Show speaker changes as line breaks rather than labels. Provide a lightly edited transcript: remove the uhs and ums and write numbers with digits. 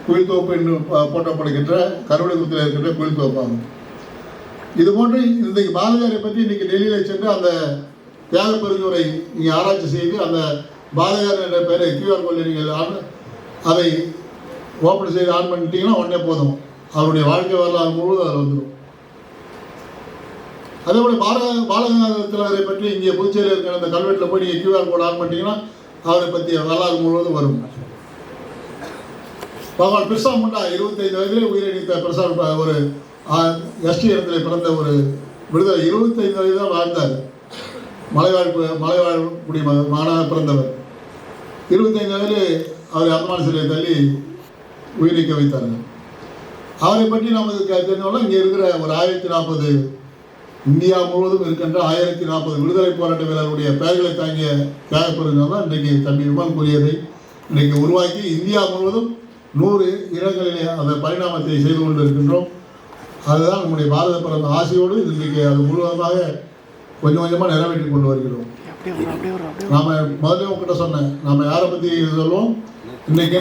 குயில் தோப்பு என்று போற்றப்படுகின்ற கருவடைக்குத்தில் இருக்கின்ற குயில் தோப்பாகும். இது போன்று இன்றைக்கு பாரதியாரை பற்றி இன்னைக்கு டெல்லியில் சென்று அந்த தியாக பெருஞ்சுவரை நீங்கள் ஆராய்ச்சி செய்து அந்த பாரதியார் என்ற பெயரை கியூஆர் கோடில் நீங்கள் அதை ஓப்பன் செய்து ஆன் பண்ணிட்டீங்கன்னா உடனே போதும், அவருடைய வாழ்க்கை வரலாறு முழுவதும் அதில் வந்துடும். அதே போல பாலகங்காதர திலகரை பற்றி இங்கே புதுச்சேரியில் இருக்கிற அந்த கல்வெட்டில் போய் நீங்கள் கியூஆர் கோட் ஆன் பண்ணிட்டீங்கன்னா அவரை பற்றிய வரலாறு முழுவதும் வரும். பகவான் பிர்சா முண்டா 25 வயதிலே உயிரிழந்த பிர்சா ஒரு எஸ்டி இடத்துல பிறந்த ஒரு விடுதலை 25 வயது தான் வாழ்ந்தார். மலைவாழ்குடி மகனாக பிறந்தவர். 25 வயதில் அவர் அந்தமான் சிலையை தள்ளி உயிரிழக்க வைத்தார்கள். அவரை பற்றி நமக்கு தெரிஞ்சோம்னா இங்கே இருக்கிற ஒரு 1040 இந்தியா முழுவதும் இருக்கின்ற 1040 விடுதலை போராட்ட வீரர்களுடைய பெயர்களை தாங்கிய தியாக பெருஞ்சோர் தான் இன்றைக்கு தம்பி விமல் கூறியதை இன்றைக்கு உருவாக்கி இந்தியா முழுவதும் 100 இடங்களிலே அந்த பரிணாமத்தை செய்து கொண்டு இருக்கின்றோம். அதுதான் நம்முடைய பாரத பிறந்த ஆசையோடு இன்றைக்கு அது முழுவதுமாக கொஞ்சம் கொஞ்சமாக நிறைவேற்றி கொண்டு வருகிறோம். நாம் முதல்ல உங்ககிட்ட சொன்னேன், நாம் யாரை பற்றி சொல்லுவோம் இன்றைக்கு